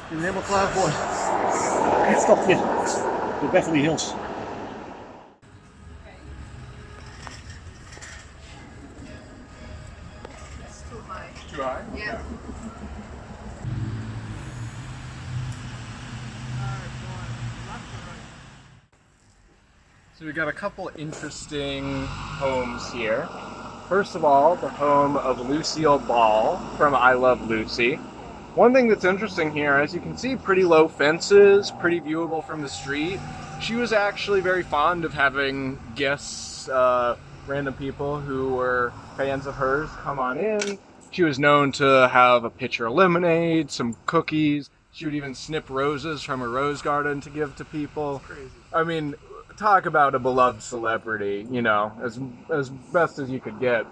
Ik ben helemaal klaar voor het stapje door Beverly Hills. Too high? Yeah. So we got a couple interesting homes here. First of all, the home of Lucille Ball from I Love Lucy. One thing that's interesting here, as you can see, pretty low fences, pretty viewable from the street. She was actually very fond of having guests, random people who were fans of hers come on in. She was known to have a pitcher of lemonade, some cookies. She would even snip roses from her rose garden to give to people. Crazy. I mean, talk about a beloved celebrity, you know, as best as you could get.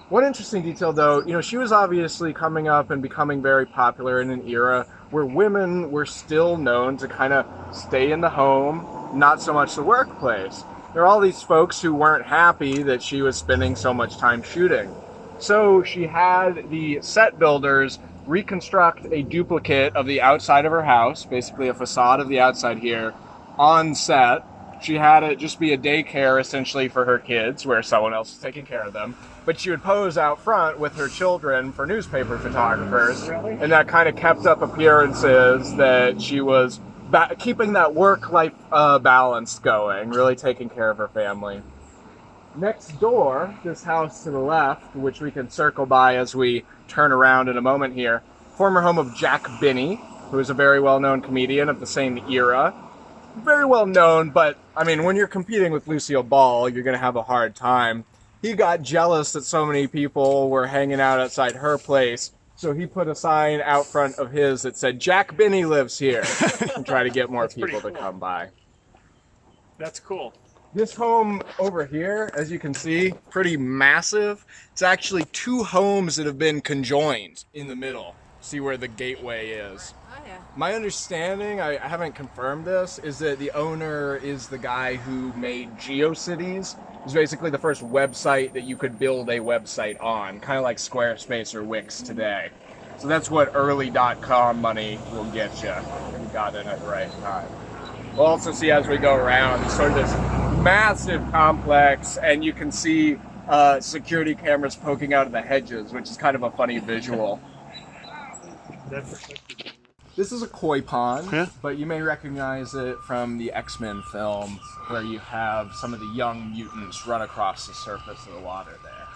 One interesting detail, though, you know, she was obviously coming up and becoming very popular in an era where women were still known to kind of stay in the home, not so much the workplace. There are all these folks who weren't happy that she was spending so much time shooting. So she had the set builders reconstruct a duplicate of the outside of her house, basically a facade of the outside here, on set. She had it just be a daycare essentially for her kids where someone else is taking care of them. But she would pose out front with her children for newspaper photographers. Really? And that kind of kept up appearances that she was keeping that work-life balance going, really taking care of her family. Next door, this house to the left, which we can circle by as we turn around in a moment here, former home of Jack Benny, who is a very well-known comedian of the same era. Very well known, but I mean, when you're competing with Lucille Ball, you're going to have a hard time. He got jealous that so many people were hanging out outside her place, so he put a sign out front of his that said, "Jack Benny lives here," and try to get more people to come by. That's cool. This home over here, as you can see, pretty massive. It's actually two homes that have been conjoined in the middle. See where the gateway is. Oh, yeah. My understanding, I haven't confirmed this, is that the owner is the guy who made GeoCities. It was basically the first website that you could build a website on, kind of like Squarespace or Wix today. So that's what early .com money will get you if you got in at the right time. We'll also see as we go around sort of this massive complex, and you can see security cameras poking out of the hedges, which is kind of a funny visual. This is a koi pond, Yeah. but you may recognize it from the X-Men film where you have some of the young mutants run across the surface of the water there.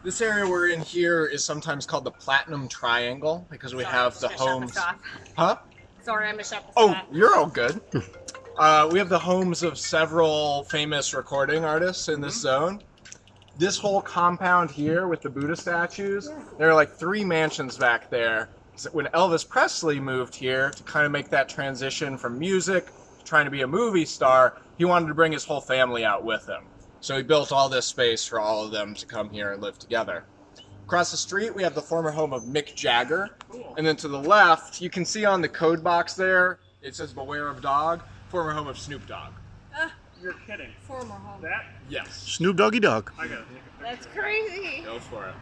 This area we're in here is sometimes called the Platinum Triangle because we have the homes... Huh? Sorry, I'm a shut this Oh, off. you're all good. We have the homes of several famous recording artists in this zone. This whole compound here with the Buddha statues, there are like 3 mansions back there. So when Elvis Presley moved here to kind of make that transition from music to trying to be a movie star, he wanted to bring his whole family out with him. So he built all this space for all of them to come here and live together. Across the street, we have the former home of Mick Jagger. And then to the left, you can see on the code box there, it says Beware of Dog, former home of Snoop Dogg. You're kidding. Former home. That? Yes. Snoop Doggy Dog. I gotta think of That's crazy. Go for it.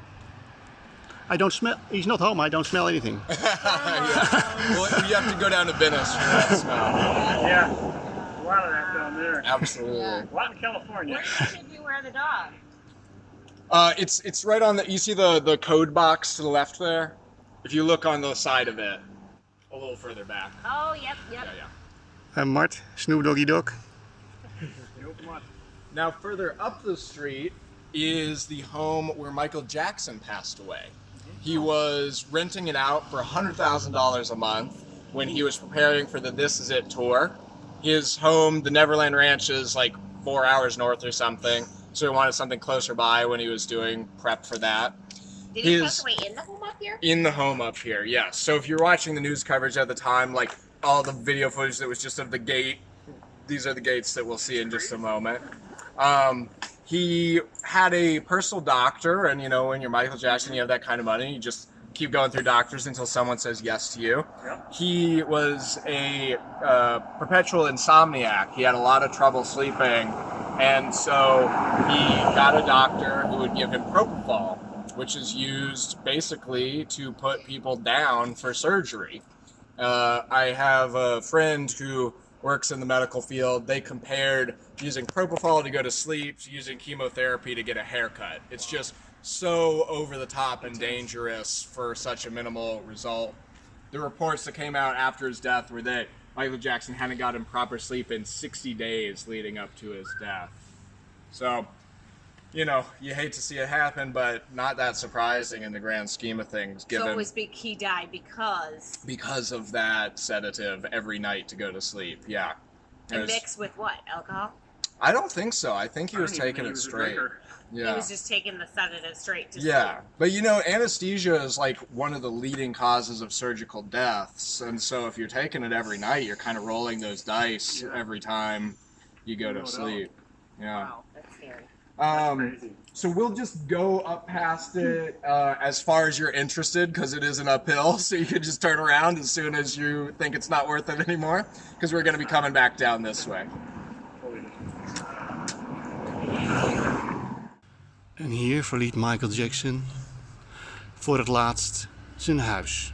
I don't smell. He's not home. I don't smell anything. Yeah. Well, you have to go down to Venice for that smell. it. Yeah. A lot of that down there. Absolutely. Yeah. A lot in California. Where should we wear the dog? It's right on the. You see the code box to the left there. If you look on the side of it, a little further back. Oh, yep. Yeah. Mart, Snoop Doggy Dog. Now further up the street is the home where Michael Jackson passed away. He was renting it out for $100,000 a month when he was preparing for the This Is It tour. His home, the Neverland Ranch, is like 4 hours north or something, so he wanted something closer by when he was doing prep for that. Did he pass away in the home up here? In the home up here, yes. So if you're watching the news coverage at the time, like all the video footage that was just of the gate, these are the gates that we'll see in just a moment. He had a personal doctor, and you know, when you're Michael Jackson, you have that kind of money, you just keep going through doctors until someone says yes to you. Yep. He was a perpetual insomniac. He had a lot of trouble sleeping And so he got a doctor who would give him propofol, which is used basically to put people down for surgery. I have a friend who works in the medical field. They compared using propofol to go to sleep to using chemotherapy to get a haircut. It's just so over the top and dangerous for such a minimal result. The reports that came out after his death were that Michael Jackson hadn't gotten proper sleep in 60 days leading up to his death. So, you know, you hate to see it happen, but not that surprising in the grand scheme of things, given... So it was he died because... Because of that sedative every night to go to sleep, yeah. And mixed with what? Alcohol? I don't think so. I think he was taking it straight. Yeah. He was just taking the sedative straight to sleep. Yeah, but you know, anesthesia is like one of the leading causes of surgical deaths, and so if you're taking it every night, you're kind of rolling those dice every time you go to sleep. Yeah. Wow, that's scary. So we'll just go up past it as far as you're interested, because it is an uphill, so you can just turn around as soon as you think it's not worth it anymore, because we're going to be coming back down this way. En hier verliet Michael Jackson voor het laatst zijn huis.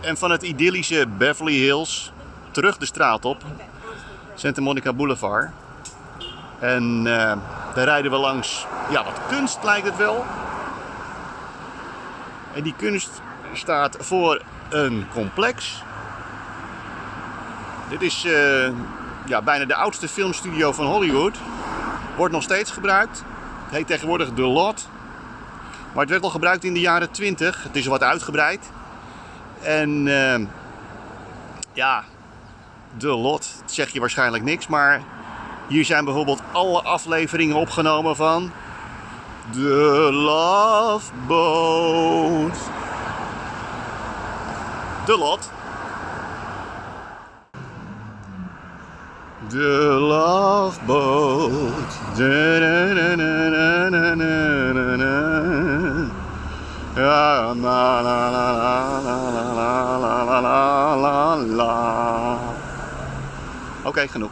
En van het idyllische Beverly Hills terug de straat op, Santa Monica Boulevard. En daar rijden we langs, ja, wat kunst lijkt het wel. En die kunst staat voor een complex. Dit is ja, bijna de oudste filmstudio van Hollywood. Wordt nog steeds gebruikt. Het heet tegenwoordig The Lot. Maar het werd al gebruikt in de jaren 20. Het is wat uitgebreid. En ja, The Lot, dat zeg je waarschijnlijk niks, maar hier zijn bijvoorbeeld alle afleveringen opgenomen van The Love Boat. The Lot. The Love Boat. Da, da, da, da, da, da, da, da. Ja, la la la la la la la la la la. Oké, genoeg.